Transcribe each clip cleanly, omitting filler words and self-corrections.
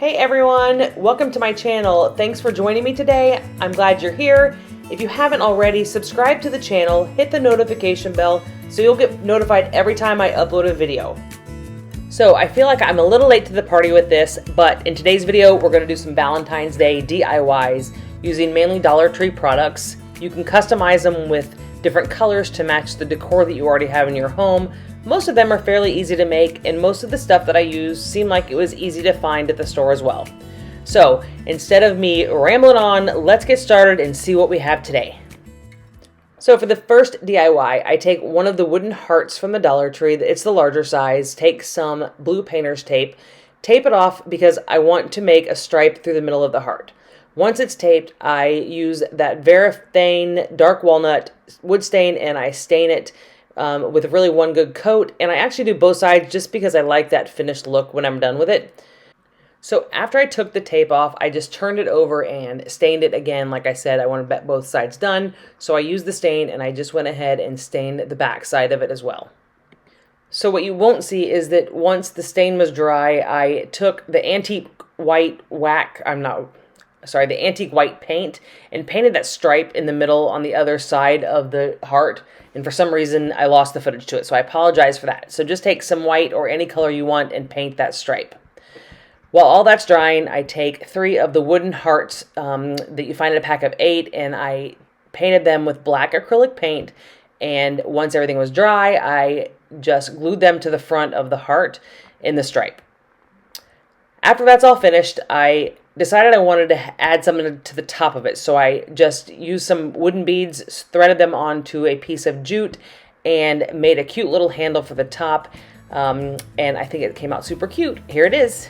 Hey everyone, welcome to my channel. Thanks for joining me today. I'm glad you're here. If you haven't already, subscribe to the channel, hit the notification bell so you'll get notified every time I upload a video. So I feel like I'm a little late to the party with this, but in today's video, we're gonna do some Valentine's Day DIYs using mainly Dollar Tree products. You can customize them with different colors to match the decor that you already have in your home. Most of them are fairly easy to make, and most of the stuff that I use seemed like it was easy to find at the store as well. So instead of me rambling on, let's get started and see what we have today. So for the first DIY, I take one of the wooden hearts from the Dollar Tree, it's the larger size, take some blue painter's tape, tape it off because I want to make a stripe through the middle of the heart. Once it's taped, I use that VALENTINE'S dark walnut wood stain and I stain it with really one good coat, and I actually do both sides just because I like that finished look when I'm done with it. So after I took the tape off, I just turned it over and stained it again. Like I said, I wanted both sides done, so I used the stain and I just went ahead and stained the back side of it as well. So what you won't see is that once the stain was dry, I took the antique white the antique white paint and painted that stripe in the middle on the other side of the heart. And for some reason, I lost the footage to it, so I apologize for that. So just take some white or any color you want and paint that stripe. While all that's drying, I take 3 of the wooden hearts that you find in a pack of 8, and I painted them with black acrylic paint. And once everything was dry, I just glued them to the front of the heart in the stripe. After that's all finished, I decided I wanted to add something to the top of it, so I just used some wooden beads, threaded them onto a piece of jute, and made a cute little handle for the top, and I think it came out super cute. Here it is.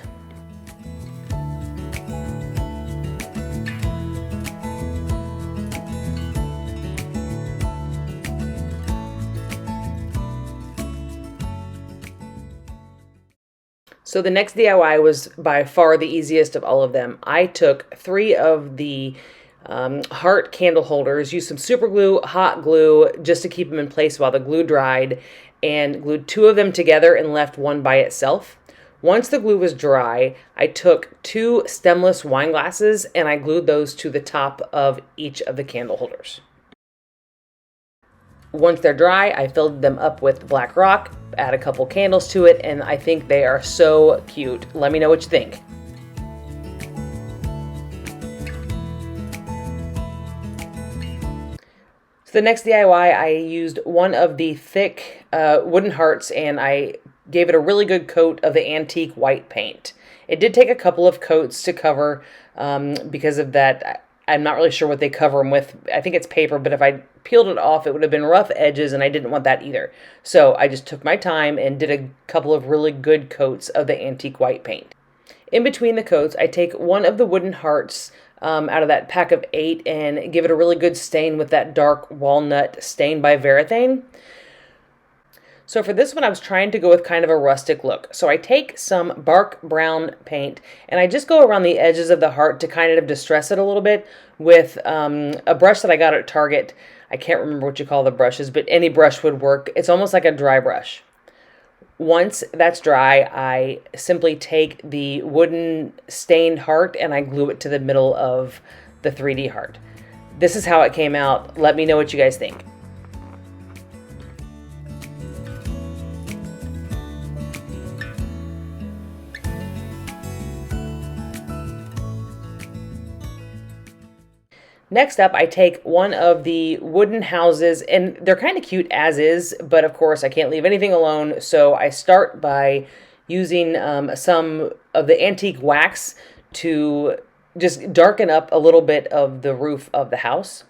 So the next DIY was by far the easiest of all of them. I took 3 of the heart candle holders, used some super glue, hot glue, just to keep them in place while the glue dried, and glued 2 of them together and left one by itself. Once the glue was dry, I took 2 stemless wine glasses and I glued those to the top of each of the candle holders. Once they're dry, I filled them up with black rock, add a couple candles to it, and I think they are so cute. Let me know what you think. So the next DIY, I used one of the thick wooden hearts and I gave it a really good coat of the antique white paint. It did take a couple of coats to cover because of that. I'm not really sure what they cover them with. I think it's paper, but if I peeled it off, it would have been rough edges, and I didn't want that either. So I just took my time and did a couple of really good coats of the antique white paint. In between the coats, I take one of the wooden hearts out of that pack of 8 and give it a really good stain with that dark walnut stain by VALENTINE'S. So for this one, I was trying to go with kind of a rustic look. So I take some bark brown paint and I just go around the edges of the heart to kind of distress it a little bit with a brush that I got at Target. I can't remember what you call the brushes, but any brush would work. It's almost like a dry brush. Once that's dry, I simply take the wooden stained heart and I glue it to the middle of the 3D heart. This is how it came out. Let me know what you guys think. Next up, I take one of the wooden houses, and they're kind of cute as is, but of course I can't leave anything alone, so I start by using some of the antique wax to just darken up a little bit of the roof of the house.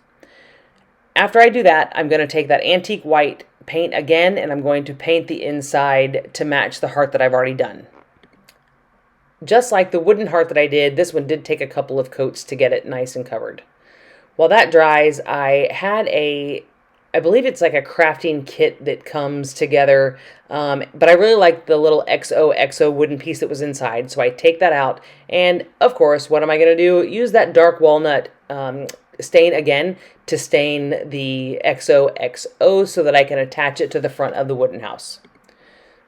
After I do that, I'm going to take that antique white paint again, and I'm going to paint the inside to match the heart that I've already done. Just like the wooden heart that I did, this one did take a couple of coats to get it nice and covered. While that dries, I had I believe it's like a crafting kit that comes together, but I really like the little XOXO wooden piece that was inside, so I take that out, and of course, what am I going to do? Use that dark walnut stain again to stain the XOXO so that I can attach it to the front of the wooden house.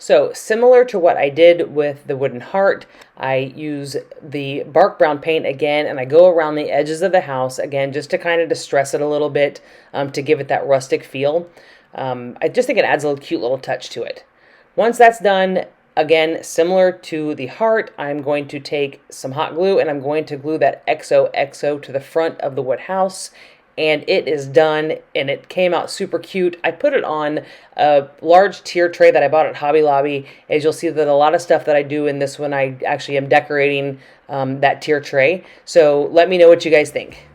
So similar to what I did with the wooden heart, I use the bark brown paint again, and I go around the edges of the house again just to kind of distress it a little bit, to give it that rustic feel. I just think it adds a cute little touch to it. Once that's done, again, similar to the heart, I'm going to take some hot glue and I'm going to glue that XOXO to the front of the wood house. And it is done, and it came out super cute. I put it on a large tier tray that I bought at Hobby Lobby. As you'll see that a lot of stuff that I do in this one, I actually am decorating that tier tray. So let me know what you guys think.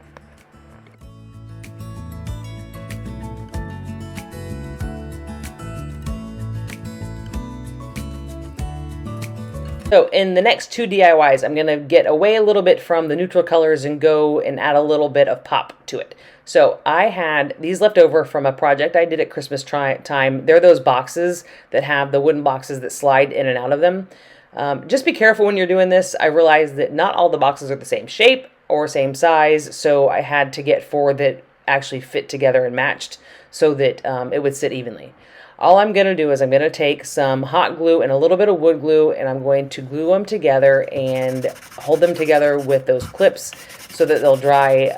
So in the next two DIYs, I'm going to get away a little bit from the neutral colors and go and add a little bit of pop to it. So I had these left over from a project I did at Christmas time. They're those boxes that have the wooden boxes that slide in and out of them. Just be careful when you're doing this. I realized that not all the boxes are the same shape or same size, so I had to get 4 that actually fit together and matched so that it would sit evenly. All I'm going to do is I'm going to take some hot glue and a little bit of wood glue, and I'm going to glue them together and hold them together with those clips so that they'll dry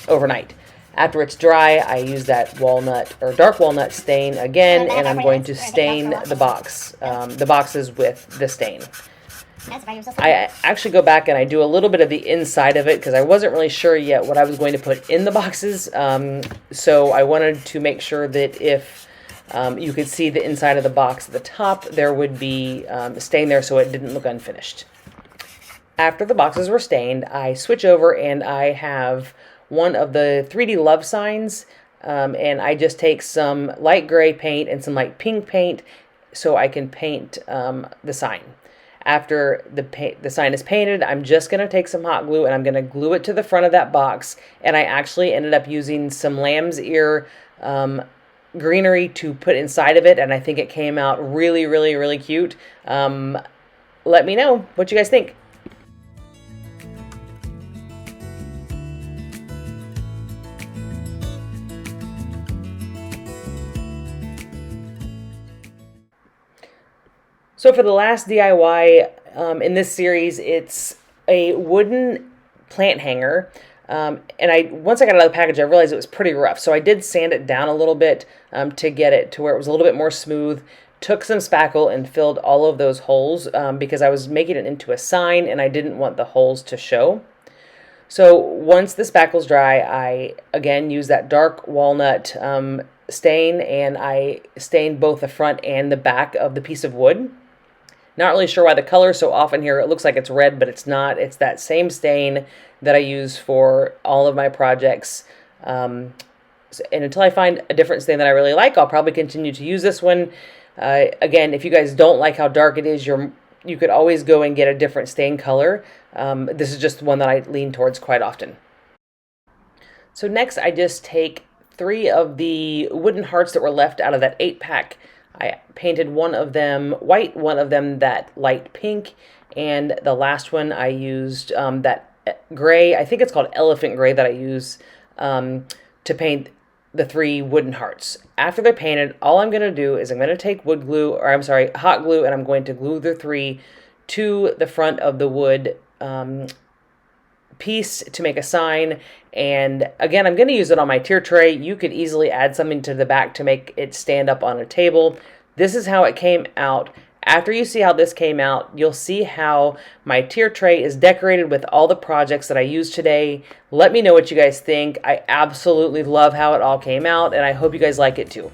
overnight. After it's dry, I use that walnut or dark walnut stain again, and I'm going to stain the boxes with the stain. I actually go back and I do a little bit of the inside of it because I wasn't really sure yet what I was going to put in the boxes. So I wanted to make sure that if you could see the inside of the box at the top, there would be stain there so it didn't look unfinished. After the boxes were stained, I switch over and I have one of the 3D love signs, and I just take some light gray paint and some light pink paint so I can paint the sign. After the sign is painted, I'm just going to take some hot glue and I'm going to glue it to the front of that box, and I actually ended up using some lamb's ear greenery to put inside of it, and I think it came out really, really, really cute. Let me know what you guys think. So for the last DIY in this series, it's a wooden plant hanger. And once I got it out of the package, I realized it was pretty rough. So I did sand it down a little bit to get it to where it was a little bit more smooth. Took some spackle and filled all of those holes because I was making it into a sign and I didn't want the holes to show. So once the spackle's dry, I again use that dark walnut stain, and I stained both the front and the back of the piece of wood. Not really sure why the color is so off in here. It looks like it's red, but it's not. It's that same stain that I use for all of my projects. And until I find a different stain that I really like, I'll probably continue to use this one. Again, if you guys don't like how dark it is, you could always go and get a different stain color. This is just one that I lean towards quite often. So next, I just take 3 of the wooden hearts that were left out of that 8-pack. I painted one of them white, one of them that light pink, and the last one I used that gray, I think it's called elephant gray, that I use to paint the 3 wooden hearts. After they're painted, all I'm going to do is I'm going to take hot glue, and I'm going to glue the 3 to the front of the wood piece to make a sign. And again, I'm going to use it on my tier tray. You could easily add something to the back to make it stand up on a table. This is how it came out. After you see how this came out, you'll see how my tier tray is decorated with all the projects that I used today. Let me know what you guys think. I absolutely love how it all came out, and I hope you guys like it too.